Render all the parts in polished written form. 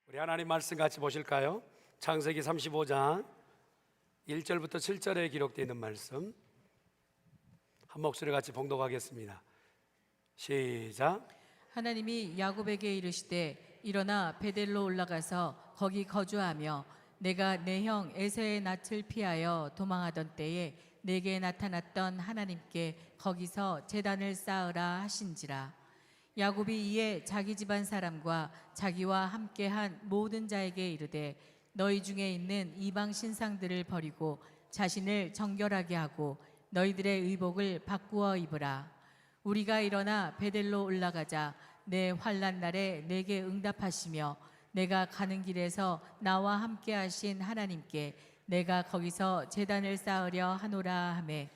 우리 하나님 말씀 같이 보실까요? 창세기 35장 1절부터 7절에 기록되어 있는 말씀 한 목소리 같이 봉독하겠습니다. 시작. 하나님이 야곱에게 이르시되 일어나 베델로 올라가서 거기 거주하며 내가 내 형 에서의 낯을 피하여 도망하던 때에 내게 나타났던 하나님께 거기서 제단을 쌓으라 하신지라. 야곱이 이에 자기 집안 사람과 자기와 함께한 모든 자에게 이르되 너희 중에 있는 이방 신상들을 버리고 자신을 정결하게 하고 너희들의 의복을 바꾸어 입으라. 우리가 일어나 베델로 올라가자 내 환난 날에 내게 응답하시며 내가 가는 길에서 나와 함께 하신 하나님께 내가 거기서 제단을 쌓으려 하노라 하매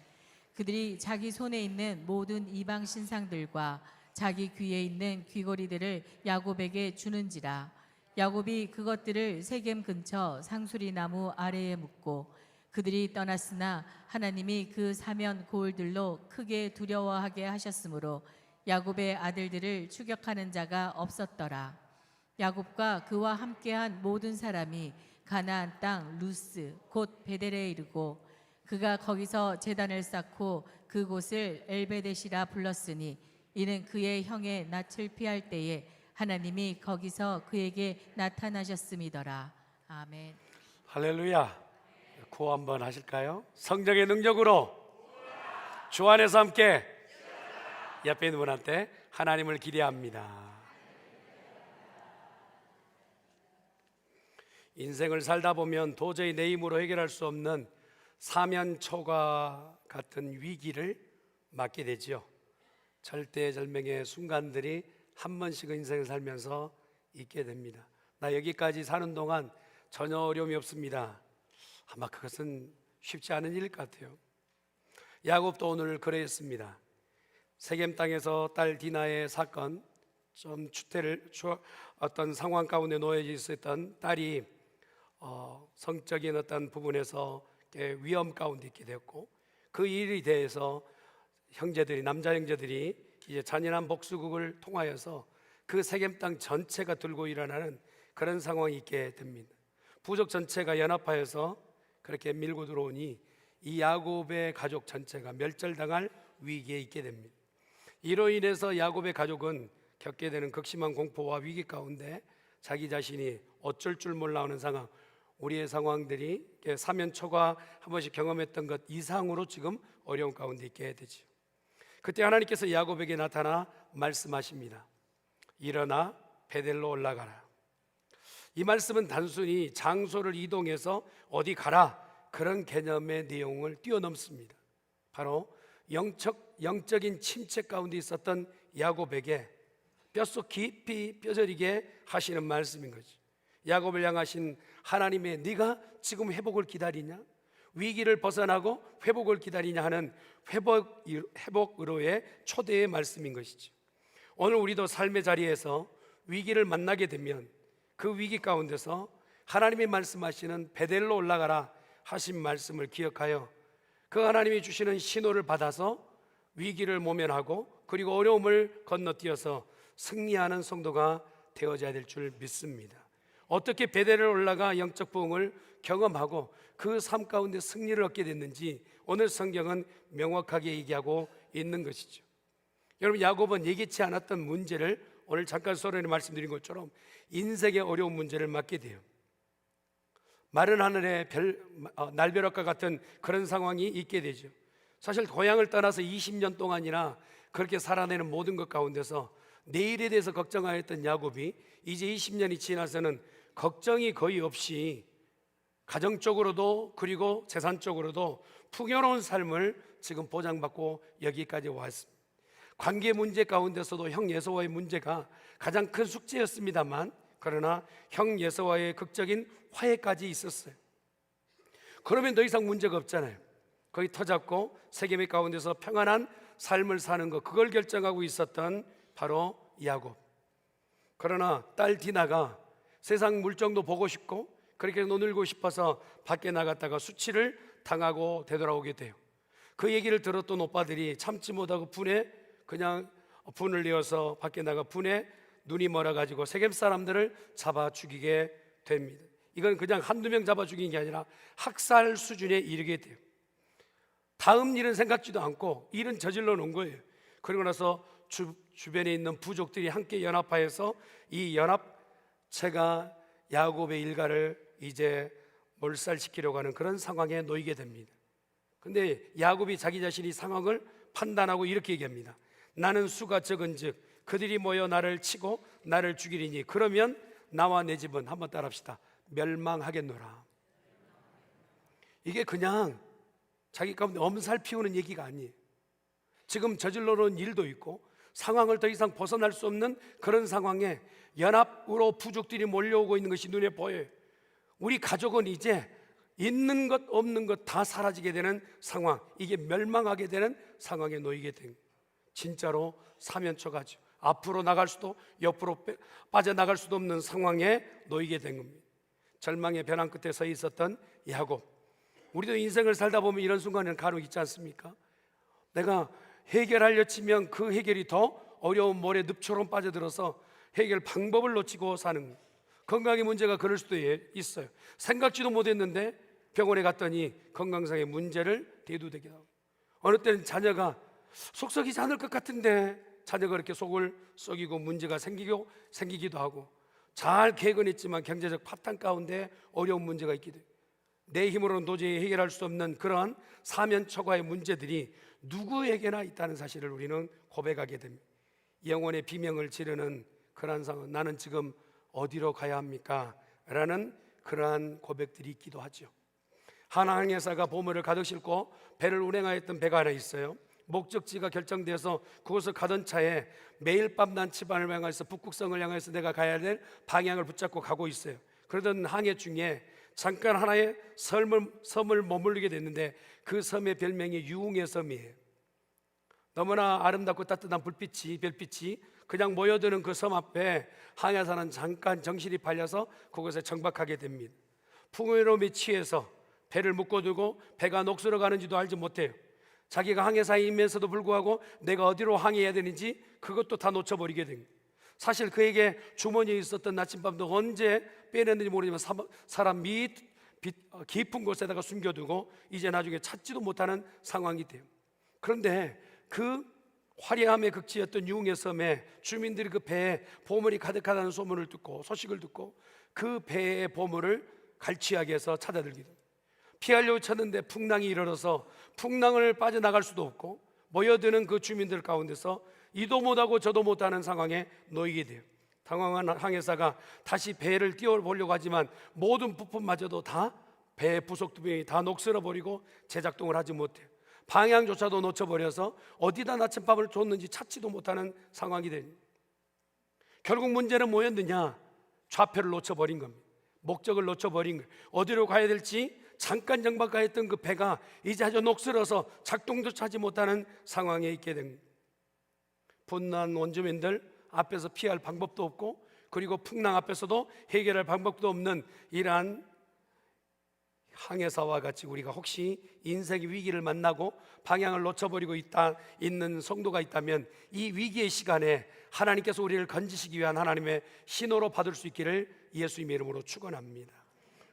그들이 자기 손에 있는 모든 이방 신상들과 자기 귀에 있는 귀고리들을 야곱에게 주는지라. 야곱이 그것들을 세겜 근처 상수리 나무 아래에 묻고 그들이 떠났으나 하나님이 그 사면 고을들로 크게 두려워하게 하셨으므로 야곱의 아들들을 추격하는 자가 없었더라. 야곱과 그와 함께한 모든 사람이 가나안 땅 루스 곧 베델에 이르고 그가 거기서 제단을 쌓고 그곳을 엘베댓이라 불렀으니 이는 그의 형의 낯을 피할 때에 하나님이 거기서 그에게 나타나셨음이더라. 아멘. 할렐루야. 구호 한번 하실까요? 성령의 능력으로 주 안에서 함께 옆에 있는 분한테 하나님을 기대합니다. 인생을 살다 보면 도저히 내 힘으로 해결할 수 없는 사면초가 같은 위기를 맞게 되지요. 절대절명의 순간들이 한 번씩은 인생을 살면서 있게 됩니다. 나 여기까지 사는 동안 전혀 어려움이 없습니다. 아마 그것은 쉽지 않은 일 같아요. 야곱도 오늘 그랬습니다. 세겜 땅에서 딸 디나의 사건, 좀 어떤 상황 가운데 놓여져 있었던 딸이 성적인 어떤 부분에서 위험 가운데 있게 되었고 그 일에 대해서 남자 형제들이 이제 잔인한 복수극을 통하여서 그 세겜 땅 전체가 들고 일어나는 그런 상황이 있게 됩니다. 부족 전체가 연합하여서 그렇게 밀고 들어오니 이 야곱의 가족 전체가 멸절당할 위기에 있게 됩니다. 이로 인해서 야곱의 가족은 겪게 되는 극심한 공포와 위기 가운데 자기 자신이 어쩔 줄 몰라 하는 상황, 우리의 상황들이 사면초가 한 번씩 경험했던 것 이상으로 지금 어려운 가운데 있게 되죠. 그때 하나님께서 야곱에게 나타나 말씀하십니다. 일어나 베델로 올라가라. 이 말씀은 단순히 장소를 이동해서 어디 가라 그런 개념의 내용을 뛰어넘습니다. 바로 영적인 침체 가운데 있었던 야곱에게 뼛속 깊이 뼈저리게 하시는 말씀인 거죠. 야곱을 향하신 하나님의 네가 지금 회복을 기다리냐? 위기를 벗어나고 회복을 기다리냐 하는 회복으로의 초대의 말씀인 것이죠. 오늘 우리도 삶의 자리에서 위기를 만나게 되면 그 위기 가운데서 하나님이 말씀하시는 베델로 올라가라 하신 말씀을 기억하여 그 하나님이 주시는 신호를 받아서 위기를 모면하고 그리고 어려움을 건너뛰어서 승리하는 성도가 되어져야 될 줄 믿습니다. 어떻게 베델을 올라가 영적 부흥을 경험하고 그 삶 가운데 승리를 얻게 됐는지 오늘 성경은 명확하게 얘기하고 있는 것이죠. 여러분, 야곱은 예기치 않았던 문제를 오늘 잠깐 서론에 말씀드린 것처럼 인생의 어려운 문제를 맞게 돼요. 마른 하늘에 날벼락과 같은 그런 상황이 있게 되죠. 사실 고향을 떠나서 20년 동안이나 그렇게 살아내는 모든 것 가운데서 내일에 대해서 걱정하였던 야곱이 이제 20년이 지나서는 걱정이 거의 없이 가정적으로도 그리고 재산적으로도 풍요로운 삶을 지금 보장받고 여기까지 왔습니다. 관계 문제 가운데서도 형 예서와의 문제가 가장 큰 숙제였습니다만 그러나 형 예서와의 극적인 화해까지 있었어요. 그러면 더 이상 문제가 없잖아요. 거기 터잡고 세겜의 가운데서 평안한 삶을 사는 것, 그걸 결정하고 있었던 바로 야곱. 그러나 딸 디나가 세상 물정도 보고 싶고 그렇게 노늘고 싶어서 밖에 나갔다가 수치를 당하고 되돌아오게 돼요. 그 얘기를 들었던 오빠들이 참지 못하고 분을 내어서 밖에 나가 분에 눈이 멀어가지고 세겜 사람들을 잡아 죽이게 됩니다. 이건 그냥 한두 명 잡아 죽인 게 아니라 학살 수준에 이르게 돼요. 다음 일은 생각지도 않고 일은 저질러 놓은 거예요. 그리고 나서 주변에 있는 부족들이 함께 연합하여서 이 연합체가 야곱의 일가를 이제 몰살시키려고 하는 그런 상황에 놓이게 됩니다. 근데 야곱이 자기 자신이 상황을 판단하고 이렇게 얘기합니다. 나는 수가 적은즉 그들이 모여 나를 치고 나를 죽이리니 그러면 나와 내 집은, 한번 따라합시다, 멸망하겠노라. 이게 그냥 자기 가운데 엄살 피우는 얘기가 아니에요. 지금 저질러 놓은 일도 있고 상황을 더 이상 벗어날 수 없는 그런 상황에 연합으로 부족들이 몰려오고 있는 것이 눈에 보여요. 우리 가족은 이제 있는 것 없는 것 다 사라지게 되는 상황, 이게 멸망하게 되는 상황에 놓이게 된 거예요. 진짜로 사면초가죠. 앞으로 나갈 수도 옆으로 빠져나갈 수도 없는 상황에 놓이게 된 겁니다. 절망의 벼랑 끝에 서 있었던 야곱. 우리도 인생을 살다 보면 이런 순간에는 간혹 있지 않습니까? 내가 해결하려 치면 그 해결이 더 어려운 모래 늪처럼 빠져들어서 해결 방법을 놓치고 사는 거예요. 건강의 문제가 그럴 수도 있어요. 생각지도 못했는데 병원에 갔더니 건강상의 문제를 대두되게 하고, 어느 때는 자녀가 속 썩이지 않을 것 같은데 자녀가 그렇게 속을 썩이고 문제가 생기기도 하고, 잘 계획은 했지만 경제적 파탄 가운데 어려운 문제가 있기도 해요. 내 힘으로는 도저히 해결할 수 없는 그러한 사면초가의 문제들이 누구에게나 있다는 사실을 우리는 고백하게 됩니다. 영혼의 비명을 지르는 그러한 상황, 나는 지금 어디로 가야 합니까? 라는 그러한 고백들이 있기도 하죠. 한 항해사가 보물을 가득 싣고 배를 운행하였던 배가 하나 있어요. 목적지가 결정돼서 그곳을 가던 차에 매일 밤 난치반을 향해서 북극성을 향해서 내가 가야 될 방향을 붙잡고 가고 있어요. 그러던 항해 중에 잠깐 하나의 섬을 머무르게 됐는데 그 섬의 별명이 유흥의 섬이에요. 너무나 아름답고 따뜻한 별빛이 그냥 모여드는 그 섬 앞에 항해사는 잠깐 정신이 팔려서 그곳에 정박하게 됩니다. 풍요로움에 취해서 배를 묶어두고 배가 녹슬어 가는지도 알지 못해요. 자기가 항해사이면서도 불구하고 내가 어디로 항해해야 되는지 그것도 다 놓쳐버리게 된 거예요. 사실 그에게 주머니에 있었던 나침반도 언제 빼냈는지 모르지만 사람 깊은 곳에다가 숨겨두고 이제 나중에 찾지도 못하는 상황이 돼요. 그런데 그 화려함의 극치였던 유흥의 섬에 주민들이 그 배에 보물이 가득하다는 소식을 듣고 그 배의 보물을 갈취하기 위해서 찾아들기도 해요. 피하려고 쳤는데 풍랑이 일어나서 풍랑을 빠져나갈 수도 없고 모여드는 그 주민들 가운데서 이도 못하고 저도 못하는 상황에 놓이게 돼요. 당황한 항해사가 다시 배를 띄워보려고 하지만 모든 부품마저도 다 배의 부속부품이 다 녹슬어버리고 제작동을 하지 못해요. 방향조차도 놓쳐버려서 어디다 나침반을 줬는지 찾지도 못하는 상황이 됩니다. 결국 문제는 뭐였느냐? 좌표를 놓쳐버린 겁니다. 목적을 놓쳐버린 거예요. 어디로 가야 될지 잠깐 정박하였던 그 배가 이제 아주 녹슬어서 작동조차 하지 못하는 상황에 있게 된 겁니다. 분노한 원주민들 앞에서 피할 방법도 없고, 그리고 풍랑 앞에서도 해결할 방법도 없는 이러한 항해사와 같이 우리가 혹시 인생의 위기를 만나고 방향을 놓쳐버리고 있는 성도가 있다면 이 위기의 시간에 하나님께서 우리를 건지시기 위한 하나님의 신호로 받을 수 있기를 예수님의 이름으로 축원합니다.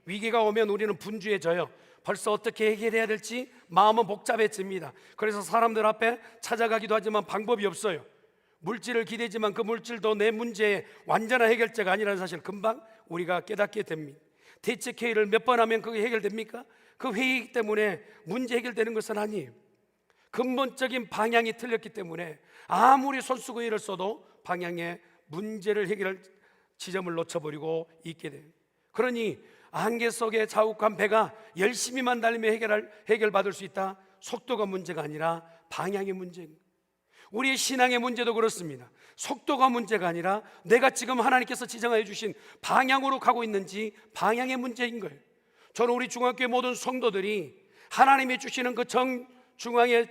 위기가 오면 우리는 분주해져요. 벌써 어떻게 해결해야 될지 마음은 복잡해집니다. 그래서 사람들 앞에 찾아가기도 하지만 방법이 없어요. 물질을 기대지만 그 물질도 내 문제의 완전한 해결자가 아니라는 사실 금방 우리가 깨닫게 됩니다. 대책 회의를 몇 번 하면 그게 해결됩니까? 그 회의 때문에 문제 해결되는 것은 아니에요. 근본적인 방향이 틀렸기 때문에 아무리 손쓰고 일을 써도 방향의 문제를 해결할 지점을 놓쳐버리고 있게 돼요. 그러니 안개 속에 자욱한 배가 열심히만 달리면 해결받을 수 있다? 속도가 문제가 아니라 방향의 문제입니다. 우리의 신앙의 문제도 그렇습니다. 속도가 문제가 아니라 내가 지금 하나님께서 지정하여 주신 방향으로 가고 있는지 방향의 문제인 거예요. 저는 우리 중앙교회 모든 성도들이 하나님이 주시는 그 정중앙의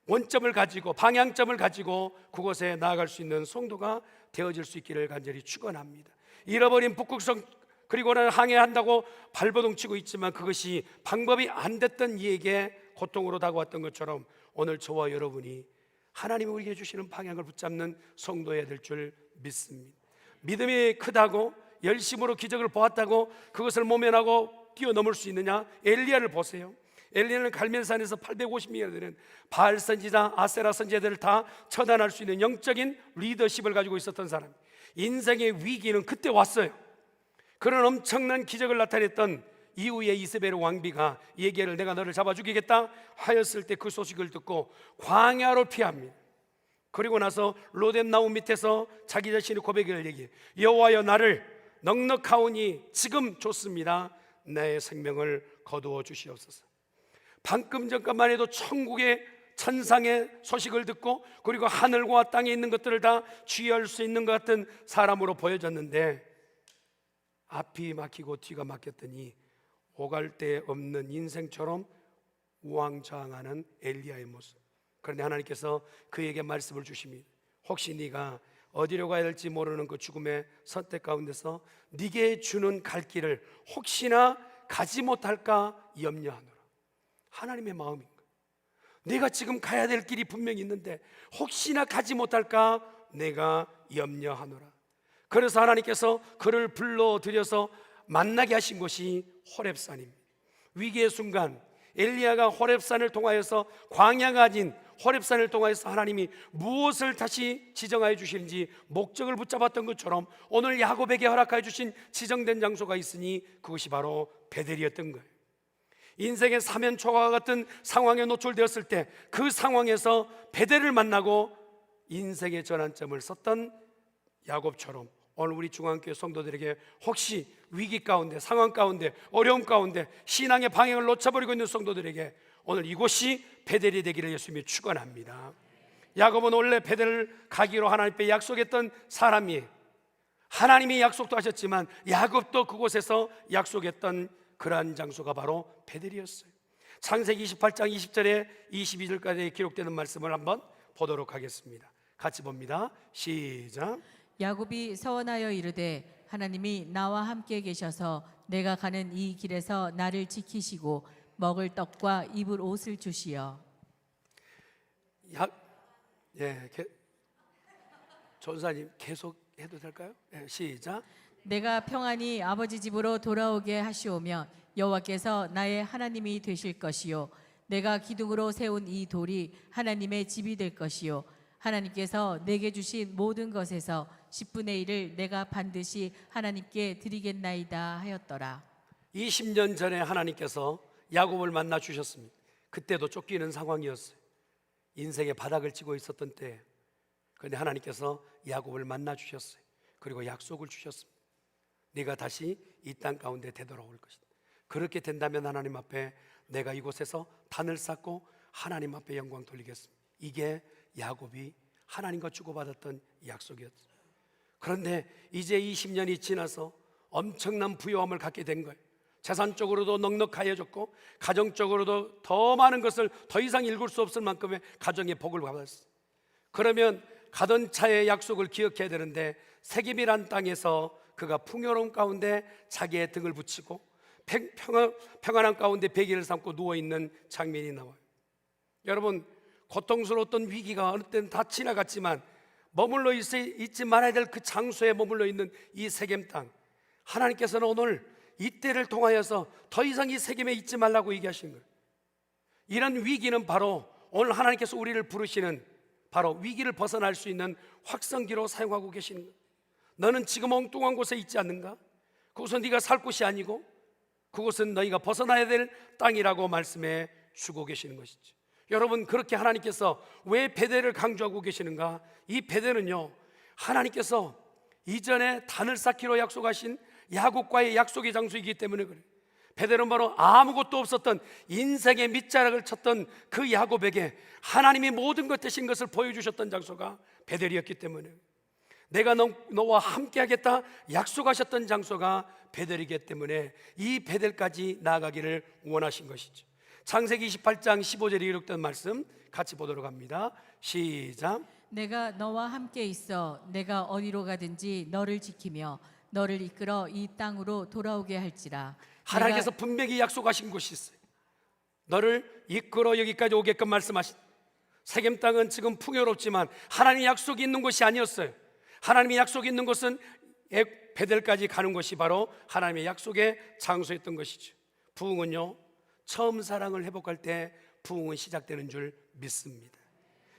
원점을 가지고 방향점을 가지고 그곳에 나아갈 수 있는 성도가 되어질 수 있기를 간절히 축원합니다. 잃어버린 북극성 그리고는 항해한다고 발버둥 치고 있지만 그것이 방법이 안 됐던 이에게 고통으로 다가왔던 것처럼 오늘 저와 여러분이 하나님이 우리에게 주시는 방향을 붙잡는 성도여야 될 줄 믿습니다. 믿음이 크다고 열심으로 기적을 보았다고 그것을 모면하고 뛰어넘을 수 있느냐? 엘리야를 보세요. 엘리야는 갈멜산에서 850명이나 되는 바알 선지자, 아세라 선지자들을 다 처단할 수 있는 영적인 리더십을 가지고 있었던 사람. 인생의 위기는 그때 왔어요. 그런 엄청난 기적을 나타냈던 이후에 이세벨 왕비가 예게를 내가 너를 잡아 죽이겠다 하였을 때 그 소식을 듣고 광야로 피합니다. 그리고 나서 로뎀 나무 밑에서 자기 자신의 고백을 얘기해. 여호와여, 나를 넉넉하오니 지금 좋습니다. 내 생명을 거두어 주시옵소서. 방금 전까만 해도 천국의 천상의 소식을 듣고 그리고 하늘과 땅에 있는 것들을 다 취할 수 있는 것 같은 사람으로 보여졌는데 앞이 막히고 뒤가 막혔더니 오갈 데 없는 인생처럼 우왕좌왕하는 엘리야의 모습. 그런데 하나님께서 그에게 말씀을 주십니다. 혹시 네가 어디로 가야 될지 모르는 그 죽음의 선택 가운데서 네게 주는 갈 길을 혹시나 가지 못할까 염려하노라. 하나님의 마음인 거예요. 내가 지금 가야 될 길이 분명히 있는데 혹시나 가지 못할까 내가 염려하노라. 그래서 하나님께서 그를 불러들여서 만나게 하신 것이 호렙산입니다. 위기의 순간 엘리야가 호렙산을 통하여서 광야가 아닌 호렙산을 통하여서 하나님이 무엇을 다시 지정하여 주시는지 목적을 붙잡았던 것처럼 오늘 야곱에게 허락하여 주신 지정된 장소가 있으니 그것이 바로 베델이었던 거예요. 인생의 사면초가와 같은 상황에 노출되었을 때 그 상황에서 베델을 만나고 인생의 전환점을 썼던 야곱처럼 오늘 우리 중앙교회 성도들에게 혹시 위기 가운데, 상황 가운데, 어려움 가운데 신앙의 방향을 놓쳐버리고 있는 성도들에게 오늘 이곳이 베델이 되기를 예수님이 축원합니다. 야곱은 원래 베델을 가기로 하나님께 약속했던 사람이, 하나님이 약속도 하셨지만 야곱도 그곳에서 약속했던 그러한 장소가 바로 베델이었어요. 창세기 28장 20절에 22절까지 기록되는 말씀을 한번 보도록 하겠습니다. 같이 봅니다. 시작. 야곱이 서원하여 이르되 하나님이 나와 함께 계셔서 내가 가는 이 길에서 나를 지키시고 먹을 떡과 입을 옷을 주시어. 전사님 계속 해도 될까요? 시작. 내가 평안히 아버지 집으로 돌아오게 하시오며 여호와께서 나의 하나님이 되실 것이요 내가 기둥으로 세운 이 돌이 하나님의 집이 될 것이요 하나님께서 내게 주신 모든 것에서 10분의 1을 내가 반드시 하나님께 드리겠나이다 하였더라. 20년 전에 하나님께서 야곱을 만나 주셨습니다. 그때도 쫓기는 상황이었어요. 인생의 바닥을 치고 있었던 때, 그런데 하나님께서 야곱을 만나 주셨어요. 그리고 약속을 주셨습니다. 네가 다시 이 땅 가운데 되돌아올 것이다. 그렇게 된다면 하나님 앞에 내가 이곳에서 단을 쌓고 하나님 앞에 영광 돌리겠습니다. 이게 야곱이 하나님과 주고받았던 약속이었어요. 그런데 이제 20년이 지나서 엄청난 부요함을 갖게 된 거예요. 재산적으로도 넉넉하여졌고 가정적으로도 더 많은 것을 더 이상 읽을 수 없을 만큼의 가정의 복을 받았어요. 그러면 가던 차의 약속을 기억해야 되는데 세겜이란 땅에서 그가 풍요로움 가운데 자기의 등을 붙이고 평안한 가운데 베개를 삼고 누워있는 장면이 나와요. 여러분, 고통스러웠던 위기가 어느 때는 다 지나갔지만 머물러 있지 말아야 될 그 장소에 머물러 있는 이 세겜 땅, 하나님께서는 오늘 이때를 통하여서 더 이상 이 세겜에 있지 말라고 얘기하신 거예요. 이런 위기는 바로 오늘 하나님께서 우리를 부르시는 바로 위기를 벗어날 수 있는 확성기로 사용하고 계시는 거예요. 너는 지금 엉뚱한 곳에 있지 않는가? 그곳은 네가 살 곳이 아니고 그곳은 너희가 벗어나야 될 땅이라고 말씀해 주고 계시는 것이죠. 여러분, 그렇게 하나님께서 왜 베델을 강조하고 계시는가? 이 베델은요, 하나님께서 이전에 단을 쌓기로 약속하신 야곱과의 약속의 장소이기 때문에 그래요. 베델은 바로 아무것도 없었던 인생의 밑자락을 쳤던 그 야곱에게 하나님이 모든 것 되신 것을 보여주셨던 장소가 베델이었기 때문에, 내가 너와 함께 하겠다 약속하셨던 장소가 베델이기 때문에 이 베델까지 나아가기를 원하신 것이죠. 창세기 28장 15절에 기록된 말씀 같이 보도록 합니다. 시작. 내가 너와 함께 있어 내가 어디로 가든지 너를 지키며 너를 이끌어 이 땅으로 돌아오게 할지라. 하나님께서 분명히 약속하신 곳이 있어요. 너를 이끌어 여기까지 오게끔 말씀하신. 세겜 땅은 지금 풍요롭지만 하나님의 약속이 있는 곳이 아니었어요. 하나님의 약속이 있는 곳은 베델까지 가는 것이 바로 하나님의 약속의 장소였던 것이죠. 부흥은요, 처음 사랑을 회복할 때 부흥은 시작되는 줄 믿습니다.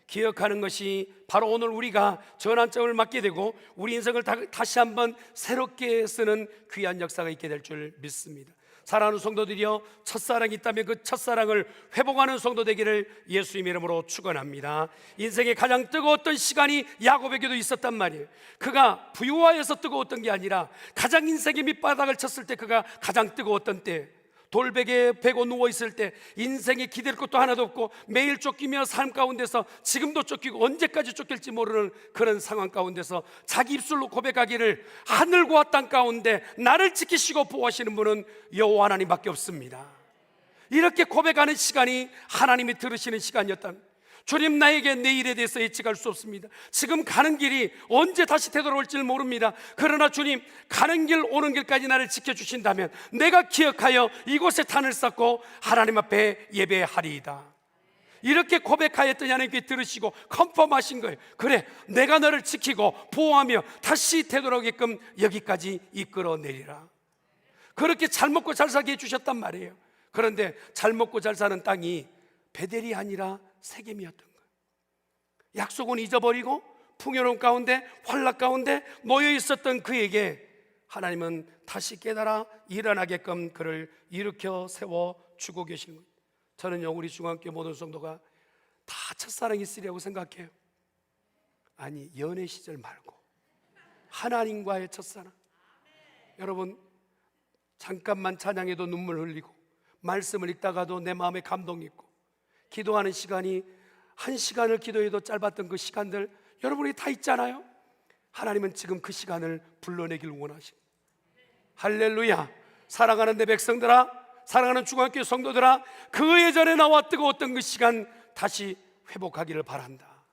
기억하는 것이 바로 오늘 우리가 전환점을 맞게 되고 우리 인생을 다시 한번 새롭게 쓰는 귀한 역사가 있게 될 줄 믿습니다. 사랑하는 성도들이여, 첫사랑이 있다면 그 첫사랑을 회복하는 성도 되기를 예수님의 이름으로 축원합니다. 인생의 가장 뜨거웠던 시간이 야곱에게도 있었단 말이에요. 그가 부유하여서 뜨거웠던 게 아니라 가장 인생의 밑바닥을 쳤을 때 그가 가장 뜨거웠던 때, 돌베개에 베고 누워있을 때 인생에 기댈 것도 하나도 없고 매일 쫓기며 삶 가운데서 지금도 쫓기고 언제까지 쫓길지 모르는 그런 상황 가운데서 자기 입술로 고백하기를 하늘과 땅 가운데 나를 지키시고 보호하시는 분은 여호와 하나님밖에 없습니다. 이렇게 고백하는 시간이 하나님이 들으시는 시간이었다. 주님, 나에게 내일에 대해서 예측할 수 없습니다. 지금 가는 길이 언제 다시 되돌아올지 모릅니다. 그러나 주님, 가는 길 오는 길까지 나를 지켜주신다면 내가 기억하여 이곳에 단을 쌓고 하나님 앞에 예배하리이다. 이렇게 고백하였더니 하나님께 들으시고 컨펌하신 거예요. 그래, 내가 너를 지키고 보호하며 다시 되돌아오게끔 여기까지 이끌어내리라. 그렇게 잘 먹고 잘 살게 해주셨단 말이에요. 그런데 잘 먹고 잘 사는 땅이 베델이 아니라 세겜이었던 거예요. 약속은 잊어버리고 풍요로움 가운데, 환락 가운데 놓여 있었던 그에게 하나님은 다시 깨달아 일어나게끔 그를 일으켜 세워 주고 계시는 거예요. 저는요, 우리 중앙교회 모든 성도가 다 첫사랑이 있으리라고 생각해요. 아니, 연애 시절 말고 하나님과의 첫사랑. 여러분, 잠깐만 찬양해도 눈물 흘리고 말씀을 읽다가도 내 마음에 감동이 있고 기도하는 시간이 1시간을 기도해도 짧았던 그 시간들 여러분이 다 있잖아요. 하나님은 지금 그 시간을 불러내길 원하십니다. 할렐루야. 사랑하는 내 백성들아, 사랑하는 중앙교회 성도들아, 그 예전에 나와 뜨거웠던 그 시간 다시 회복하기를 바란다.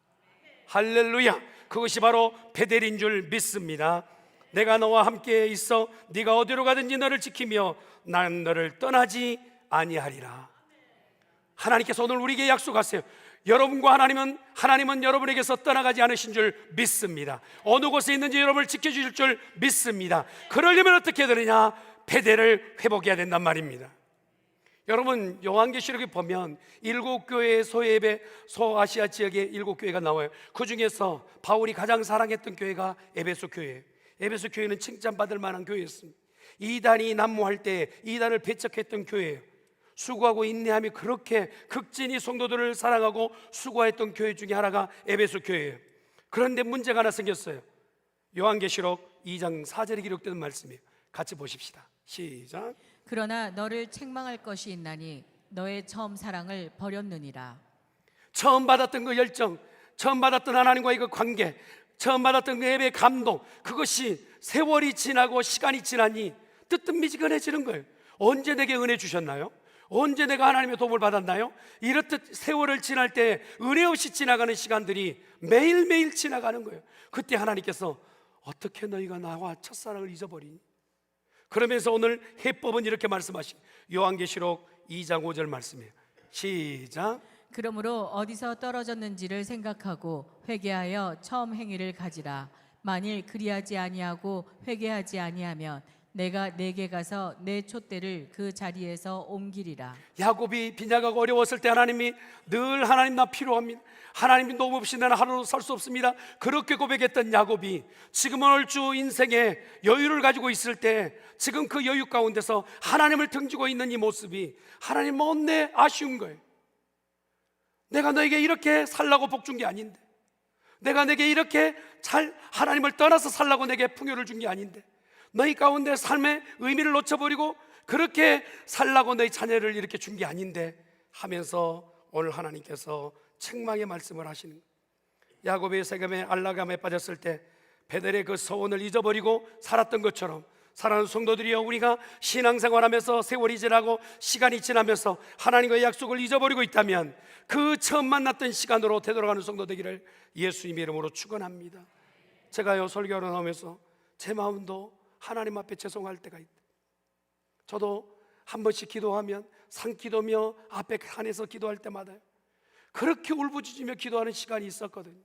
할렐루야. 그것이 바로 베델인 줄 믿습니다. 내가 너와 함께 있어 네가 어디로 가든지 너를 지키며 나는 너를 떠나지 아니하리라. 하나님께서 오늘 우리에게 약속하세요. 여러분과 하나님은 여러분에게서 떠나가지 않으신 줄 믿습니다. 어느 곳에 있는지 여러분을 지켜주실 줄 믿습니다. 그러려면 어떻게 되느냐? 베델을 회복해야 된단 말입니다. 여러분, 요한계시록에 보면 7교회의 소예배, 소아시아 지역의 7교회가 나와요. 그 중에서 바울이 가장 사랑했던 교회가 에베소 교회예요. 에베소 교회는 칭찬받을 만한 교회였습니다. 이단이 난무할 때 이단을 배척했던 교회예요. 수고하고 인내함이 그렇게 극진히 성도들을 사랑하고 수고했던 교회 중에 하나가 에베소 교회예요. 그런데 문제가 하나 생겼어요. 요한계시록 2장 4절에 기록되는 말씀이에요. 같이 보십시다. 시작. 그러나 너를 책망할 것이 있나니 너의 처음 사랑을 버렸느니라. 처음 받았던 그 열정, 처음 받았던 하나님과의 그 관계, 처음 받았던 그 예배의 감동, 그것이 세월이 지나고 시간이 지나니 뜨뜻미지근해지는 거예요. 언제 내게 은혜 주셨나요? 언제 내가 하나님의 도움을 받았나요? 이렇듯 세월을 지날 때 은혜 없이 지나가는 시간들이 매일매일 지나가는 거예요. 그때 하나님께서 어떻게 너희가 나와 첫사랑을 잊어버리니? 그러면서 오늘 해법은 이렇게 말씀하신 요한계시록 2장 5절 말씀이에요. 시작. 그러므로 어디서 떨어졌는지를 생각하고 회개하여 처음 행위를 가지라. 만일 그리하지 아니하고 회개하지 아니하면 내가 내게 가서 내 촛대를 그 자리에서 옮기리라. 야곱이 빈약하고 어려웠을 때 하나님이 늘 하나님 나 필요합니다. 하나님이 도움 없이 나는 하루도 살 수 없습니다. 그렇게 고백했던 야곱이 지금 얼추 인생에 여유를 가지고 있을 때 지금 그 여유 가운데서 하나님을 등지고 있는 이 모습이 하나님 없네 아쉬운 거예요. 내가 너에게 이렇게 살라고 복 준 게 아닌데, 내가 내게 이렇게 하나님을 떠나서 살라고 내게 풍요를 준 게 아닌데, 너희 가운데 삶의 의미를 놓쳐버리고 그렇게 살라고 너희 자녀를 이렇게 준 게 아닌데 하면서 오늘 하나님께서 책망의 말씀을 하시는 거예요. 야곱의 세겜에 안락함에 빠졌을 때 베델의 그 서원을 잊어버리고 살았던 것처럼 사랑하는 성도들이여, 우리가 신앙생활하면서 세월이 지나고 시간이 지나면서 하나님과의 약속을 잊어버리고 있다면 그 처음 만났던 시간으로 되돌아가는 성도 되기를 예수님의 이름으로 축원합니다. 제가요, 설교를 하면서 제 마음도 하나님 앞에 죄송할 때가 있다. 저도 한 번씩 기도하면 산기도며 앞에 산에서 기도할 때마다 그렇게 울부짖으며 기도하는 시간이 있었거든요.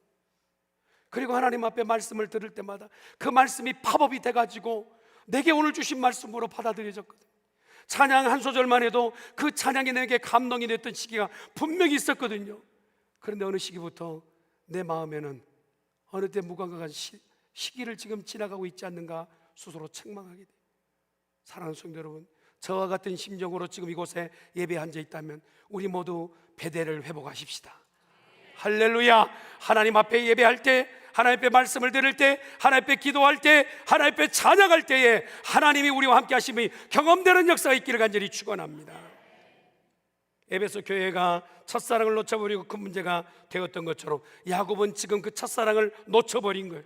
그리고 하나님 앞에 말씀을 들을 때마다 그 말씀이 팝업이 돼가지고 내게 오늘 주신 말씀으로 받아들여졌거든요. 찬양 한 소절만 해도 그 찬양이 내게 감동이 됐던 시기가 분명히 있었거든요. 그런데 어느 시기부터 내 마음에는 어느 때 무감각한 시기를 지금 지나가고 있지 않는가 스스로 책망하게 돼요. 사랑하는 성도 여러분, 저와 같은 심정으로 지금 이곳에 예배에 앉아 있다면 우리 모두 베델을 회복하십시다. 할렐루야. 하나님 앞에 예배할 때, 하나님 앞에 말씀을 들을 때, 하나님 앞에 기도할 때, 하나님 앞에 찬양할 때에 하나님이 우리와 함께 하심이 경험되는 역사가 있기를 간절히 축원합니다. 에베소 교회가 첫사랑을 놓쳐버리고 큰 문제가 되었던 것처럼 야곱은 지금 그 첫사랑을 놓쳐버린 거예요.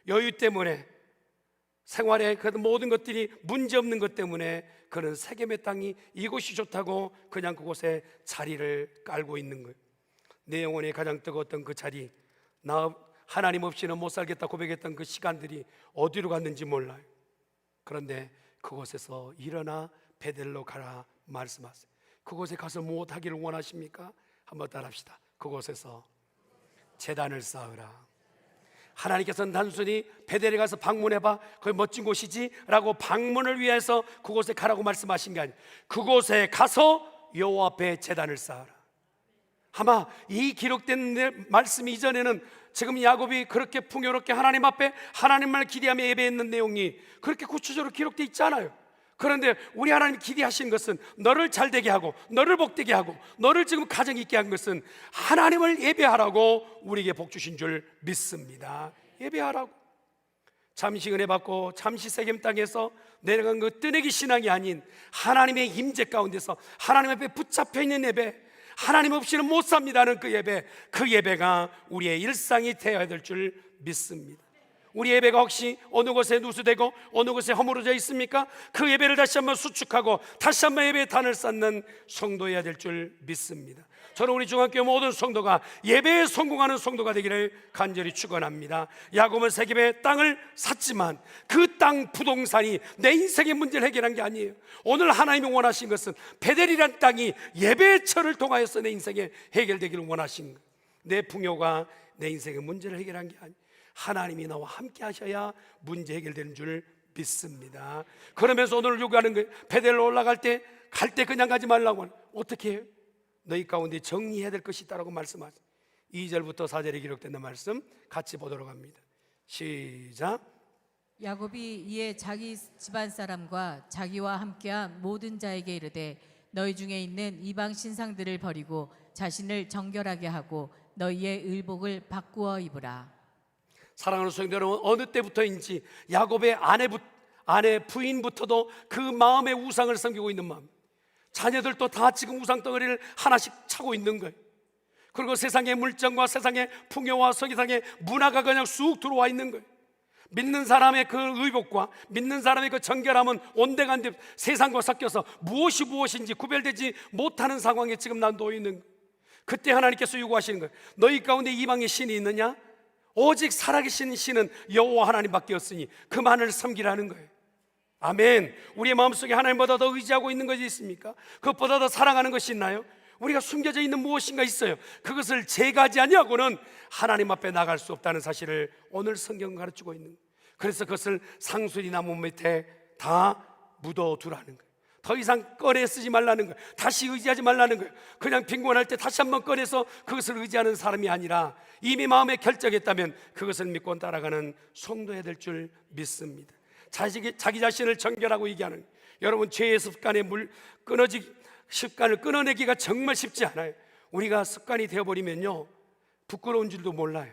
여유 때문에, 생활에 그 모든 것들이 문제없는 것 때문에 그는 세겜의 땅이 이곳이 좋다고 그냥 그곳에 자리를 깔고 있는 거예요. 내 영혼이 가장 뜨거웠던 그 자리, 나 하나님 없이는 못 살겠다 고백했던 그 시간들이 어디로 갔는지 몰라요. 그런데 그곳에서 일어나 베델로 가라 말씀하세요. 그곳에 가서 무엇 하기를 원하십니까? 한번 따라합시다. 그곳에서 제단을 쌓으라. 하나님께서는 단순히 베델에 가서 방문해봐, 거기 멋진 곳이지 라고 방문을 위해서 그곳에 가라고 말씀하신 게 아니에요. 그곳에 가서 여호와 앞에 제단을 쌓아라. 아마 이 기록된 말씀 이전에는 지금 야곱이 그렇게 풍요롭게 하나님 앞에 하나님을 기대하며 예배했는 내용이 그렇게 구체적으로 기록되어 있지 않아요. 그런데 우리 하나님이 기대하신 것은 너를 잘되게 하고 너를 복되게 하고 너를 지금 가정 있게 한 것은 하나님을 예배하라고 우리에게 복 주신 줄 믿습니다. 예배하라고. 잠시 은혜 받고 잠시 세겜 땅에서 내려간 그 뜨내기 신앙이 아닌 하나님의 임재 가운데서 하나님 앞에 붙잡혀 있는 예배, 하나님 없이는 못 삽니다는 그 예배, 그 예배가 우리의 일상이 되어야 될 줄 믿습니다. 우리 예배가 혹시 어느 곳에 누수되고 어느 곳에 허물어져 있습니까? 그 예배를 다시 한번 수축하고 다시 한번 예배의 단을 쌓는 성도여야 될 줄 믿습니다. 저는 우리 중학교 모든 성도가 예배에 성공하는 성도가 되기를 간절히 축원합니다. 야곱은 세겜의 땅을 샀지만 그 땅 부동산이 내 인생의 문제를 해결한 게 아니에요. 오늘 하나님이 원하신 것은 베델이란 땅이 예배의 철을 통하여서 내 인생에 해결되기를 원하신 거예요. 내 풍요가 내 인생의 문제를 해결한 게 아니에요. 하나님이 나와 함께 하셔야 문제 해결되는 줄 믿습니다. 그러면서 오늘 요구하는 거예요. 베델로 올라갈 때 갈 때 그냥 가지 말라고 하는. 어떻게 해요? 너희 가운데 정리해야 될 것이 있다고 말씀하세요. 2절부터 4절에 기록된 말씀 같이 보도록 합니다. 시작. 야곱이 이에 자기 집안 사람과 자기와 함께한 모든 자에게 이르되 너희 중에 있는 이방 신상들을 버리고 자신을 정결하게 하고 너희의 의복을 바꾸어 입으라. 사랑하는 성도 여러분, 어느 때부터인지 야곱의 아내 부인부터도 그 마음의 우상을 섬기고 있는 마음, 자녀들도 다 지금 우상 덩어리를 하나씩 차고 있는 거예요. 그리고 세상의 물정과 세상의 풍요와 세상의 문화가 그냥 쑥 들어와 있는 거예요. 믿는 사람의 그 의복과 믿는 사람의 그 정결함은 온데간데 세상과 섞여서 무엇이 무엇인지 구별되지 못하는 상황에 지금 난 놓여 있는 거예요. 그때 하나님께서 요구하시는 거예요. 너희 가운데 이방의 신이 있느냐? 오직 살아계신 신은 여호와 하나님밖에 없으니 그만을 섬기라는 거예요. 아멘. 우리의 마음속에 하나님보다 더 의지하고 있는 것이 있습니까? 그것보다 더 사랑하는 것이 있나요? 우리가 숨겨져 있는 무엇인가 있어요. 그것을 제거하지 아니하고는 하나님 앞에 나갈 수 없다는 사실을 오늘 성경은 가르치고 있는 거예요. 그래서 그것을 상수리 나무 밑에 다 묻어두라는 거예요. 더 이상 꺼내 쓰지 말라는 거예요. 다시 의지하지 말라는 거예요. 그냥 빈곤할 때 다시 한번 꺼내서 그것을 의지하는 사람이 아니라 이미 마음에 결정했다면 그것을 믿고 따라가는 성도해야 될 줄 믿습니다. 자기 자신을 정결하고 얘기하는, 여러분 죄의 습관에 습관을 끊어내기가 정말 쉽지 않아요. 우리가 습관이 되어버리면요 부끄러운 줄도 몰라요.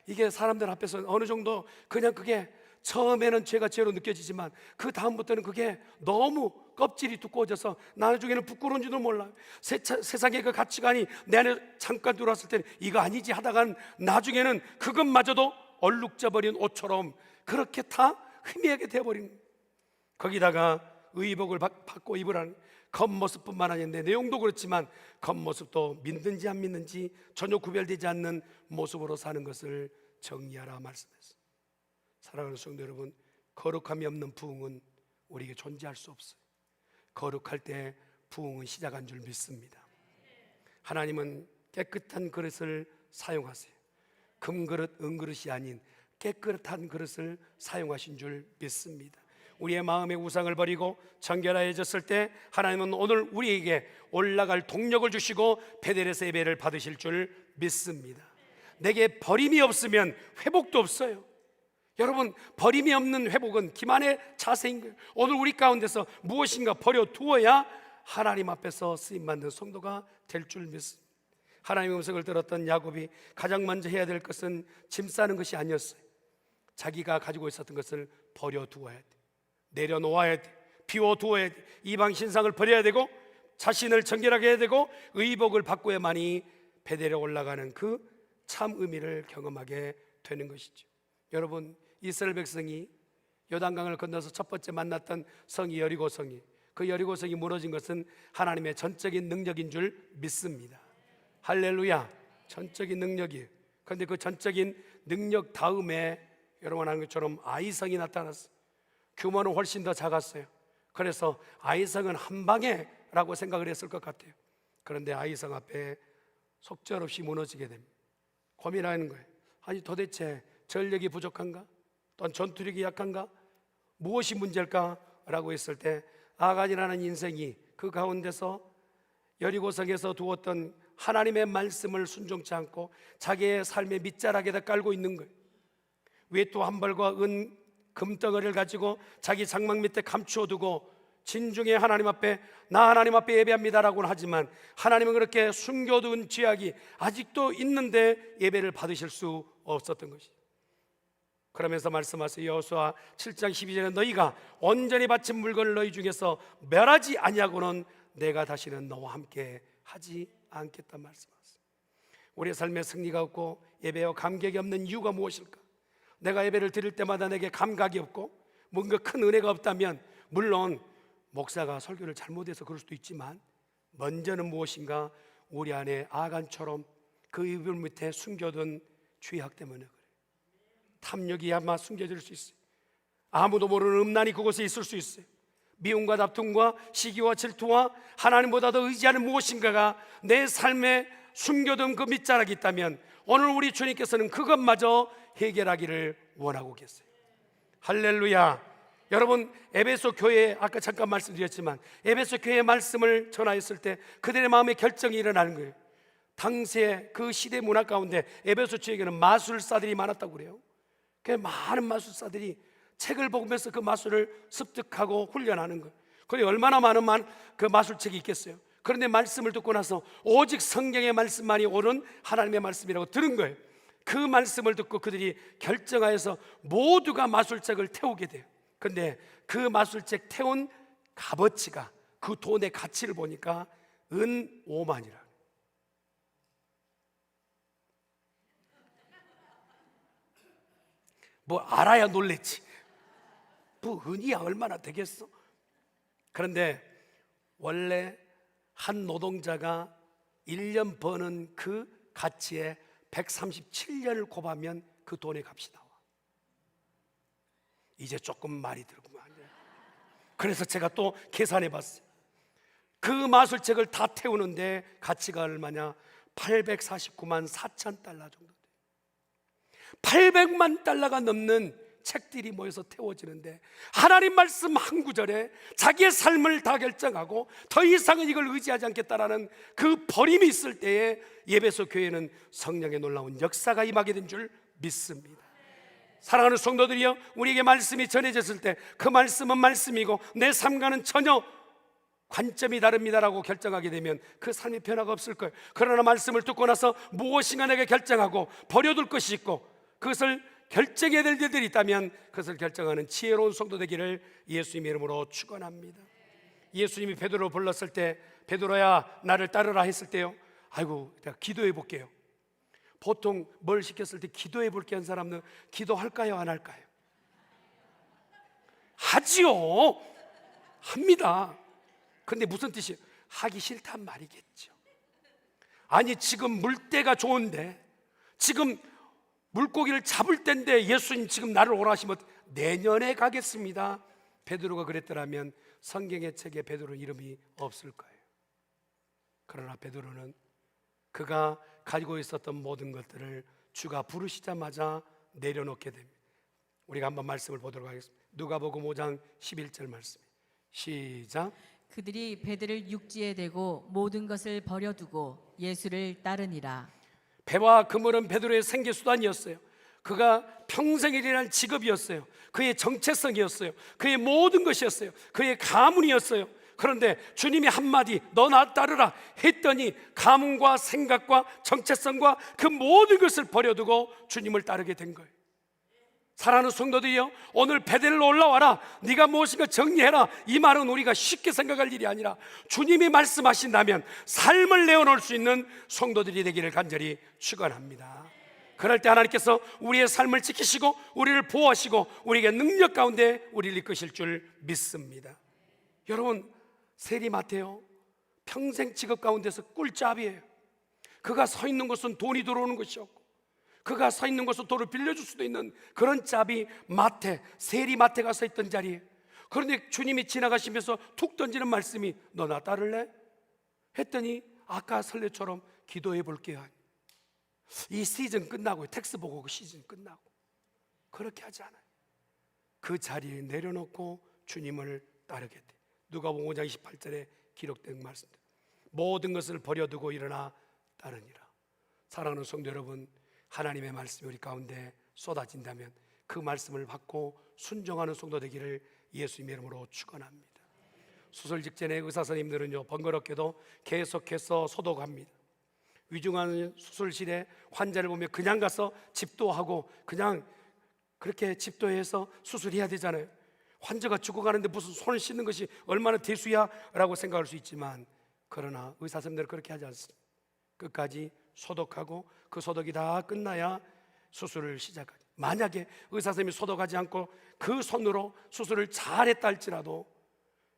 이게 사람들 앞에서 어느 정도 그냥 그게 처음에는 죄가 죄로 느껴지지만 그 다음부터는 그게 너무 껍질이 두꺼워져서 나중에는 부끄러운 줄도 몰라요. 세상의 그 가치관이 내 안에 잠깐 들어왔을 때는 이거 아니지 하다간 나중에는 그것마저도 얼룩져버린 옷처럼 그렇게 다 희미하게 되어버린 거예요. 거기다가 의복을 받고 입으라는 겉모습뿐만 아니라 내 내용도 그렇지만 겉모습도 믿는지 안 믿는지 전혀 구별되지 않는 모습으로 사는 것을 정리하라 말씀했어요. 사랑하는 성도 여러분, 거룩함이 없는 부흥은 우리에게 존재할 수 없어요. 거룩할 때 부흥은 시작한 줄 믿습니다. 하나님은 깨끗한 그릇을 사용하세요. 금그릇, 은그릇이 아닌 깨끗한 그릇을 사용하신 줄 믿습니다. 우리의 마음의 우상을 버리고 정결하여졌을 때 하나님은 오늘 우리에게 올라갈 동력을 주시고 베델에서 예배를 받으실 줄 믿습니다. 내게 버림이 없으면 회복도 없어요. 여러분, 버림이 없는 회복은 기만의 자세인 거예요. 오늘 우리 가운데서 무엇인가 버려두어야 하나님 앞에서 쓰임받는 성도가 될 줄 믿습니다. 하나님의 음성을 들었던 야곱이 가장 먼저 해야 될 것은 짐 싸는 것이 아니었어요. 자기가 가지고 있었던 것을 버려두어야 돼. 내려놓아야 돼. 비워두어야 돼. 이방 신상을 버려야 되고 자신을 정결하게 해야 되고 의복을 바꿔야만이 베델에 올라가는 그 참 의미를 경험하게 되는 것이죠. 여러분, 이스라엘 백성이 요단강을 건너서 첫 번째 만났던 성이 여리고성이, 그 여리고성이 무너진 것은 하나님의 전적인 능력인 줄 믿습니다. 할렐루야. 전적인 능력이에요. 그런데 그 전적인 능력 다음에 여러분 아는 것처럼 아이성이 나타났어요. 규모는 훨씬 더 작았어요. 그래서 아이성은 한 방에 라고 생각을 했을 것 같아요. 그런데 아이성 앞에 속절없이 무너지게 됩니다. 고민하는 거예요. 아니 도대체 전력이 부족한가? 또한 전투력이 약한가? 무엇이 문제일까? 라고 했을 때 아간이라는 인생이 그 가운데서 여리고성에서 두었던 하나님의 말씀을 순종치 않고 자기의 삶의 밑자락에다 깔고 있는 거예요. 외투 한 벌과 은 금덩어리를 가지고 자기 장막 밑에 감추어두고 진중에 하나님 앞에 나 하나님 앞에 예배합니다라고는 하지만 하나님은 그렇게 숨겨둔 죄악이 아직도 있는데 예배를 받으실 수 없었던 것이죠. 그러면서 말씀하세요. 여호수아 7장 12절에 너희가 온전히 바친 물건을 너희 중에서 멸하지 아니하고는 내가 다시는 너와 함께 하지 않겠다 말씀하세요. 우리의 삶에 승리가 없고 예배와 감격이 없는 이유가 무엇일까? 내가 예배를 드릴 때마다 내게 감각이 없고 뭔가 큰 은혜가 없다면 물론 목사가 설교를 잘못해서 그럴 수도 있지만 먼저는 무엇인가 우리 안에 아간처럼 그 이불 밑에 숨겨둔 죄악 때문에 그래요. 탐욕이 아마 숨겨질 수 있어요. 아무도 모르는 음란이 그곳에 있을 수 있어요. 미움과 다툼과 시기와 질투와 하나님보다 더 의지하는 무엇인가가 내 삶에 숨겨둔 그 밑자락이 있다면 오늘 우리 주님께서는 그것마저 해결하기를 원하고 계세요. 할렐루야. 여러분, 에베소 교회에 아까 잠깐 말씀드렸지만 에베소 교회의 말씀을 전하였을 때 그들의 마음에 결정이 일어나는 거예요. 당시에 그 시대 문화 가운데 에베소 지역에는 마술사들이 많았다고 그래요. 그 많은 마술사들이 책을 보면서 그 마술을 습득하고 훈련하는 거예요. 거기 얼마나 많은 그 마술책이 있겠어요. 그런데 말씀을 듣고 나서 오직 성경의 말씀만이 옳은 하나님의 말씀이라고 들은 거예요. 그 말씀을 듣고 그들이 결정하여서 모두가 마술책을 태우게 돼요. 그런데 그 마술책 태운 값어치가 그 돈의 가치를 보니까 은 5만이라. 뭐 알아야 놀랬지. 뭐 은이야 얼마나 되겠어? 그런데 원래 한 노동자가 1년 버는 그 가치에 137년을 곱하면 그 돈의 값이 나와. 이제 조금 말이 들구만. 그래서 제가 또 계산해 봤어요. 그 마술책을 다 태우는데 가치가 얼마냐? 849만 4천 달러 정도 돼요. 800만 달러가 넘는 책들이 모여서 태워지는데 하나님 말씀 한 구절에 자기의 삶을 다 결정하고 더 이상은 이걸 의지하지 않겠다라는 그 버림이 있을 때에 예배소 교회는 성령의 놀라운 역사가 임하게 된 줄 믿습니다. 사랑하는 성도들이여, 우리에게 말씀이 전해졌을 때 그 말씀은 말씀이고 내 삶과는 전혀 관점이 다릅니다라고 결정하게 되면 그 삶이 변화가 없을 거예요. 그러나 말씀을 듣고 나서 무엇인가 내게 결정하고 버려둘 것이 있고 그것을 결정해야 될 일들이 있다면 그것을 결정하는 지혜로운 성도 되기를 예수님의 이름으로 축원합니다. 예수님이 베드로를 불렀을 때 베드로야 나를 따르라 했을 때요, 아이고 내가 기도해 볼게요. 보통 뭘 시켰을 때 기도해 볼게 한 사람은 기도할까요 안 할까요? 하지요. 합니다. 근데 무슨 뜻이에요? 하기 싫단 말이겠죠. 아니 지금 물때가 좋은데, 지금 물고기를 잡을 때인데 예수님 지금 나를 오라 하시면 내년에 가겠습니다. 베드로가 그랬더라면 성경의 책에 베드로 이름이 없을 거예요. 그러나 베드로는 그가 가지고 있었던 모든 것들을 주가 부르시자마자 내려놓게 됩니다. 우리가 한번 말씀을 보도록 하겠습니다. 누가복음 5장 11절 말씀. 시작. 그들이 배들을 육지에 대고 모든 것을 버려두고 예수를 따르니라. 배와 그물은 베드로의 생계수단이었어요. 그가 평생 일이라는 직업이었어요. 그의 정체성이었어요. 그의 모든 것이었어요. 그의 가문이었어요. 그런데 주님이 한마디 너 나 따르라 했더니 가문과 생각과 정체성과 그 모든 것을 버려두고 주님을 따르게 된 거예요. 사랑하는 성도들이여, 오늘 베델로 올라와라, 네가 무엇인가 정리해라, 이 말은 우리가 쉽게 생각할 일이 아니라 주님이 말씀하신다면 삶을 내어놓을 수 있는 성도들이 되기를 간절히 축원합니다. 그럴 때 하나님께서 우리의 삶을 지키시고 우리를 보호하시고 우리에게 능력 가운데 우리를 이끄실 줄 믿습니다. 여러분, 세리 마테오 평생 직업 가운데서 꿀잡이에요. 그가 서 있는 곳은 돈이 들어오는 것이었고, 그가 서 있는 곳은 돈을 빌려줄 수도 있는 그런 짭이 마태, 세리 마태가 서 있던 자리에, 그런데 주님이 지나가시면서 툭 던지는 말씀이 너 나 따를래? 했더니 아까 설레처럼 기도해 볼게요. 이 시즌 끝나고 텍스 보고 그 시즌 끝나고 그렇게 하지 않아요. 그 자리에 내려놓고 주님을 따르게 돼. 누가복음 5장 28절에 기록된 말씀들, 모든 것을 버려두고 일어나 따르니라. 사랑하는 성도 여러분, 하나님의 말씀이 우리 가운데 쏟아진다면 그 말씀을 받고 순종하는 성도 되기를 예수님의 이름으로 축원합니다. 수술 직전에 의사 선생님들은요, 번거롭게도 계속해서 소독합니다. 위중한 수술실에 환자를 보면 그냥 가서 집도하고 그냥 그렇게 집도해서 수술해야 되잖아요. 환자가 죽어가는데 무슨 손을 씻는 것이 얼마나 대수야 라고 생각할 수 있지만, 그러나 의사 선생님들은 그렇게 하지 않습니다. 끝까지 소독하고 그 소독이 다 끝나야 수술을 시작하죠. 만약에 의사 선생님이 소독하지 않고 그 손으로 수술을 잘했다 할지라도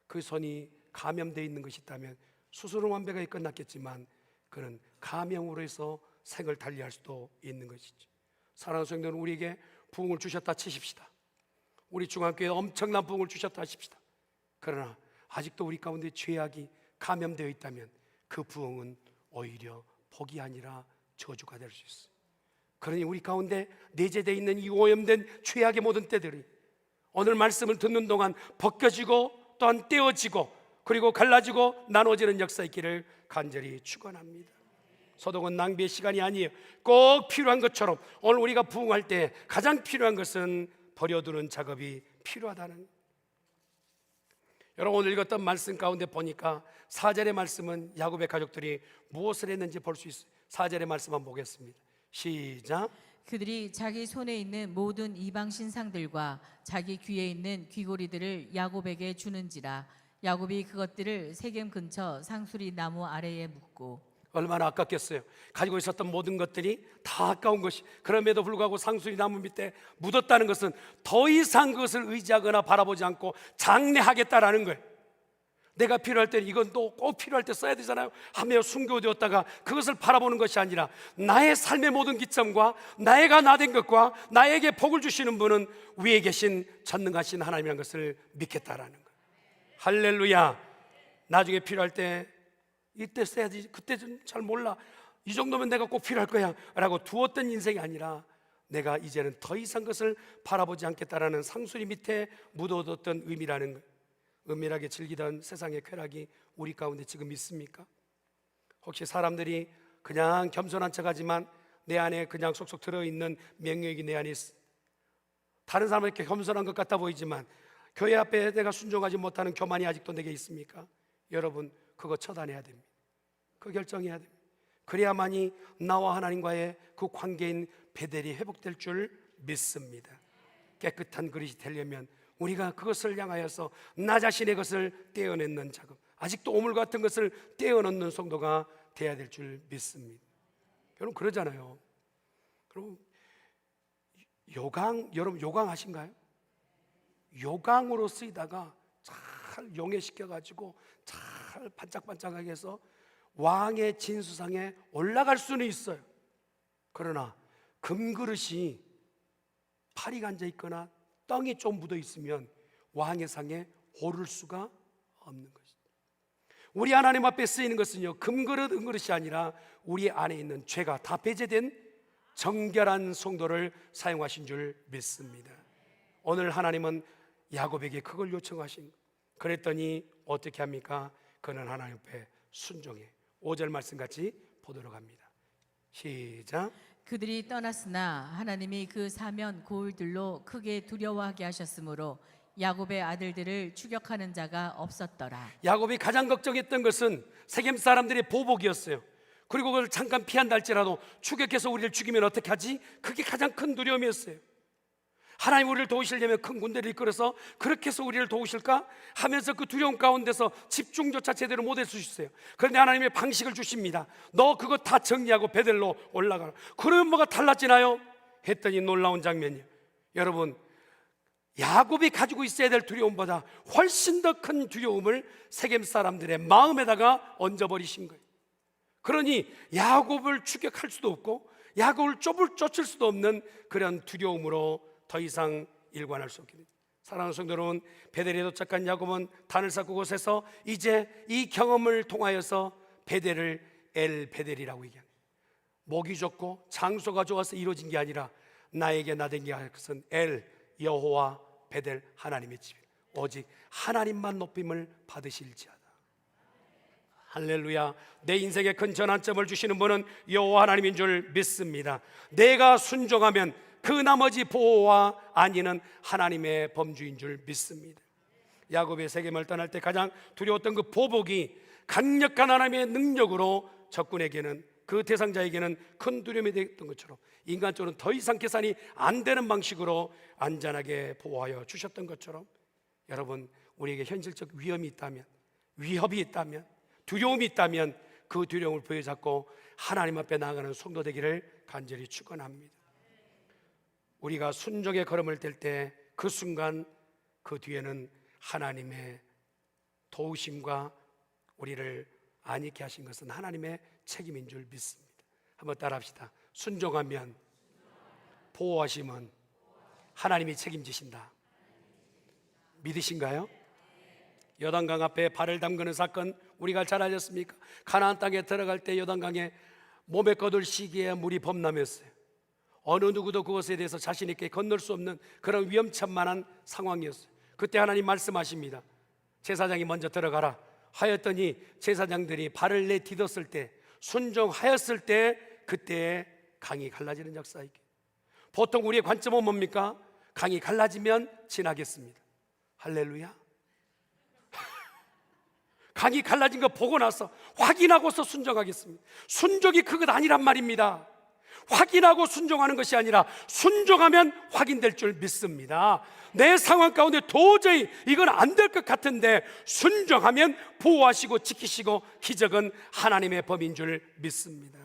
그 손이 감염되어 있는 것이 있다면 수술은 완벽하게 끝났겠지만 그는 감염으로 해서 생을 달리할 수도 있는 것이죠. 사랑하는 성도는 우리에게 부흥을 주셨다 치십시다. 우리 중앙교회에 엄청난 부흥을 주셨다 하십시다. 그러나 아직도 우리 가운데 죄악이 감염되어 있다면 그 부흥은 오히려 복이 아니라 저주가 될 수 있어요. 그러니 우리 가운데 내재되어 있는 이 오염된 죄악의 모든 때들이 오늘 말씀을 듣는 동안 벗겨지고 또한 떼어지고 그리고 갈라지고 나눠지는 역사 있기를 간절히 축원합니다. 소독은 낭비의 시간이 아니에요. 꼭 필요한 것처럼 오늘 우리가 부흥할 때 가장 필요한 것은 버려두는 작업이 필요하다는. 여러분, 오늘 읽었던 말씀 가운데 보니까 4절의 말씀은 야곱의 가족들이 무엇을 했는지 볼 수 있어요. 4절의 말씀 한번 보겠습니다. 시작. 그들이 자기 손에 있는 모든 이방 신상들과 자기 귀에 있는 귀고리들을 야곱에게 주는지라. 야곱이 그것들을 세겜 근처 상수리 나무 아래에 묻고. 얼마나 아깝겠어요. 가지고 있었던 모든 것들이 다 아까운 것이, 그럼에도 불구하고 상수리 나무 밑에 묻었다는 것은 더 이상 그것을 의지하거나 바라보지 않고 장래하겠다라는 거예요. 내가 필요할 때 이건 또 꼭 필요할 때 써야 되잖아요 하며 숨겨두었다가 그것을 바라보는 것이 아니라 나의 삶의 모든 기점과 나의가 나된 것과 나에게 복을 주시는 분은 위에 계신 전능하신 하나님이라는 것을 믿겠다라는 거예요. 할렐루야. 나중에 필요할 때 이때 써야지, 그때 좀 잘 몰라, 이 정도면 내가 꼭 필요할 거야 라고 두었던 인생이 아니라 내가 이제는 더 이상 그것을 바라보지 않겠다라는 상수리 밑에 묻어뒀던 의미라는 거예요. 은밀하게 즐기던 세상의 쾌락이 우리 가운데 지금 있습니까? 혹시 사람들이 그냥 겸손한 척하지만 내 안에 그냥 속속 들어있는 명령이 내 안에 있어. 다른 사람에게 겸손한 것 같아 보이지만 교회 앞에 내가 순종하지 못하는 교만이 아직도 내게 있습니까? 여러분, 그거 처단해야 됩니다. 그 결정해야 됩니다. 그래야만이 나와 하나님과의 그 관계인 베델이 회복될 줄 믿습니다. 깨끗한 그릇이 되려면 우리가 그것을 향하여서 나 자신의 것을 떼어내는 작업, 아직도 오물 같은 것을 떼어넣는 성도가 돼야 될 줄 믿습니다. 여러분, 그러잖아요. 여러분, 여러분 요강하신가요? 요강으로 쓰이다가 잘 용해시켜가지고 잘 반짝반짝하게 해서 왕의 진수상에 올라갈 수는 있어요. 그러나 금그릇이 파리가 앉아있거나 떡이 좀 묻어 있으면 왕의 상에 오를 수가 없는 것입니다. 우리 하나님 앞에 쓰이는 것은요, 금그릇, 은그릇이 아니라 우리 안에 있는 죄가 다 배제된 정결한 성도를 사용하신 줄 믿습니다. 오늘 하나님은 야곱에게 그걸 요청하신 거예요. 그랬더니 어떻게 합니까? 그는 하나님 앞에 순종해. 5절 말씀 같이 보도록 합니다. 시작. 그들이 떠났으나 하나님이 그 사면 고울들로 크게 두려워하게 하셨으므로 야곱의 아들들을 추격하는 자가 없었더라. 야곱이 가장 걱정했던 것은 세겜 사람들의 보복이었어요. 그리고 그걸 잠깐 피한다 할지라도 추격해서 우리를 죽이면 어떻게 하지? 그게 가장 큰 두려움이었어요. 하나님 우리를 도우시려면 큰 군대를 이끌어서 그렇게 해서 우리를 도우실까 하면서 그 두려움 가운데서 집중조차 제대로 못할 수 있어요. 그런데 하나님의 방식을 주십니다. 너 그거 다 정리하고 베델로 올라가라. 그러면 뭐가 달라지나요? 했더니 놀라운 장면이에요. 여러분, 야곱이 가지고 있어야 될 두려움보다 훨씬 더 큰 두려움을 세겜 사람들의 마음에다가 얹어버리신 거예요. 그러니 야곱을 추격할 수도 없고 야곱을 쫓을 수도 없는 그런 두려움으로 더 이상 일관할 수 없게 됩니다. 사랑하는 성도 여러분, 베델에 도착한 야곱은 단을 쌓고 그곳에서 이제 이 경험을 통하여서 베델을 엘 베델이라고 얘기합니다. 목이 좋고 장소가 좋아서 이루어진 게 아니라 나에게 나된 게 것은 엘 여호와 베델 하나님의 집, 오직 하나님만 높임을 받으실지어다. 할렐루야. 내 인생에 큰 전환점을 주시는 분은 여호와 하나님인 줄 믿습니다. 내가 순종하면 그 나머지 보호와 안위는 하나님의 범주인 줄 믿습니다. 야곱의 세겜을 떠날 때 가장 두려웠던 그 보복이 강력한 하나님의 능력으로 적군에게는, 그 대상자에게는 큰 두려움이 되었던 것처럼 인간적으로는 더 이상 계산이 안 되는 방식으로 안전하게 보호하여 주셨던 것처럼, 여러분, 우리에게 현실적 위험이 있다면, 위협이 있다면, 두려움이 있다면 그 두려움을 부여잡고 하나님 앞에 나아가는 성도 되기를 간절히 축원합니다. 우리가 순종의 걸음을 뗄 때 그 순간 그 뒤에는 하나님의 도우심과 우리를 안익게 하신 것은 하나님의 책임인 줄 믿습니다. 한번 따라합시다. 순종하면 보호하심은 하나님이 책임지신다. 믿으신가요? 요단강 앞에 발을 담그는 사건 우리가 잘 알렸습니까? 가나안 땅에 들어갈 때 요단강에 몸에 거둘 시기에 물이 범람했어요. 어느 누구도 그것에 대해서 자신 있게 건널 수 없는 그런 위험천만한 상황이었어요. 그때 하나님 말씀하십니다. 제사장이 먼저 들어가라 하였더니 제사장들이 발을 내딛었을 때, 순종하였을 때, 그때 강이 갈라지는 역사이기. 보통 우리의 관점은 뭡니까? 강이 갈라지면 지나겠습니다. 할렐루야. 강이 갈라진 거 보고 나서 확인하고서 순종하겠습니다. 순종이 그것 아니란 말입니다. 확인하고 순종하는 것이 아니라 순종하면 확인될 줄 믿습니다. 내 상황 가운데 도저히 이건 안 될 것 같은데 순종하면 보호하시고 지키시고 기적은 하나님의 법인 줄 믿습니다.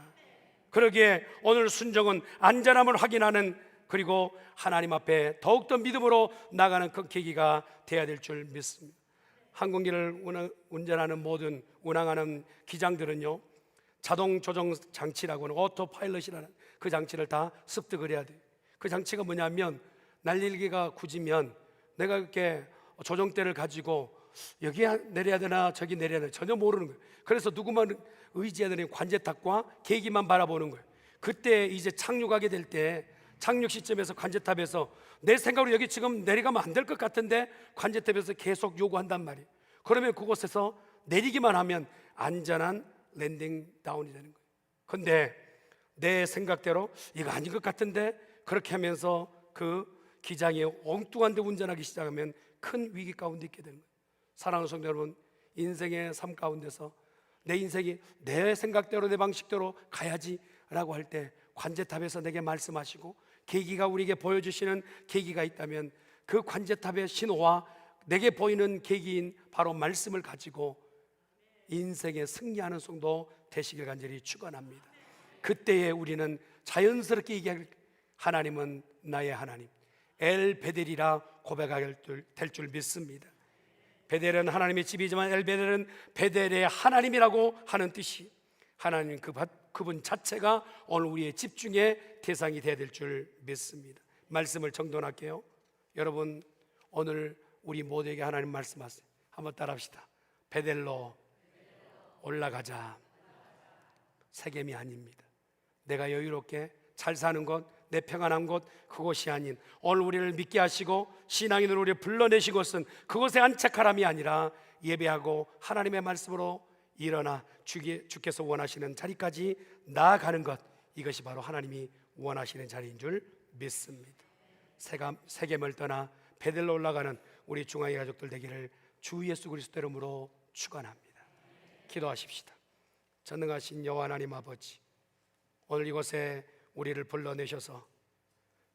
그러기에 오늘 순종은 안전함을 확인하는, 그리고 하나님 앞에 더욱더 믿음으로 나가는 그 계기가 되어야 될 줄 믿습니다. 항공기를 운전하는 모든 운항하는 기장들은요, 자동 조종 장치라고 하는 오토 파일럿이라는 그 장치를 다 습득을 해야 돼요. 그 장치가 뭐냐면 날릴기가 굳으면 내가 이렇게 조종대를 가지고 여기 내려야 되나 저기 내려야 되나 전혀 모르는 거예요. 그래서 누구만 의지해야 되는 관제탑과 계기만 바라보는 거예요. 그때 이제 착륙하게 될 때 착륙 시점에서 관제탑에서 내 생각으로 여기 지금 내려가면 안 될 것 같은데 관제탑에서 계속 요구한단 말이에요. 그러면 그곳에서 내리기만 하면 안전한 랜딩 다운이 되는 거예요. 근데 내 생각대로 이거 아닌 것 같은데 그렇게 하면서 그 기장이 엉뚱한 데 운전하기 시작하면 큰 위기 가운데 있게 되는 거예요. 사랑하는 성도 여러분, 인생의 삶 가운데서 내 인생이 내 생각대로 내 방식대로 가야지 라고 할 때 관제탑에서 내게 말씀하시고 계기가 우리에게 보여주시는 계기가 있다면 그 관제탑의 신호와 내게 보이는 계기인 바로 말씀을 가지고 인생에 승리하는 성도 되시길 간절히 축원합니다. 그때에 우리는 자연스럽게 얘기할, 하나님은 나의 하나님, 엘 베델이라 고백하게 될 줄 믿습니다. 베델은 하나님의 집이지만 엘 베델은 베델의 하나님이라고 하는 뜻이, 하나님 그분 자체가 오늘 우리의 집중의 대상이 되어야 될 줄 믿습니다. 말씀을 정돈할게요. 여러분, 오늘 우리 모두에게 하나님 말씀하세요. 한번 따라합시다. 베델로 올라가자. 세겜이 아닙니다. 내가 여유롭게 잘 사는 곳, 내 평안한 곳, 그곳이 아닌 오늘 우리를 믿게 하시고 신앙인으로 우리를 불러내신 곳은 그곳에 안착하람이 아니라 예배하고 하나님의 말씀으로 일어나 주께서 원하시는 자리까지 나아가는 것, 이것이 바로 하나님이 원하시는 자리인 줄 믿습니다. 세겜을 떠나 베델로 올라가는 우리 중앙의 가족들 되기를 주 예수 그리스도 이름으로 축원합니다. 기도하십시다. 전능하신 여호와 하나님 아버지, 오늘 이곳에 우리를 불러내셔서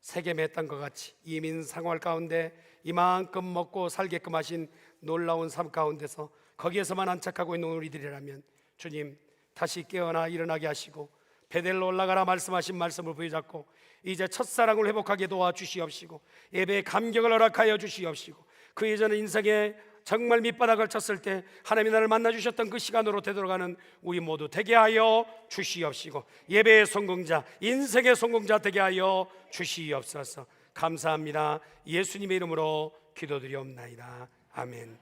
세겜에 했던 것 같이 이민 생활 가운데 이만큼 먹고 살게끔 하신 놀라운 삶 가운데서 거기에서만 안착하고 있는 우리들이라면 주님, 다시 깨어나 일어나게 하시고 베델로 올라가라 말씀하신 말씀을 부여잡고 이제 첫사랑을 회복하게 도와주시옵시고 예배의 감격을 허락하여 주시옵시고 그 이전에 인생에 정말 밑바닥을 쳤을 때 하나님이 나를 만나주셨던 그 시간으로 되돌아가는 우리 모두 되게 하여 주시옵시고 예배의 성공자, 인생의 성공자 되게 하여 주시옵소서. 감사합니다. 예수님의 이름으로 기도드리옵나이다. 아멘.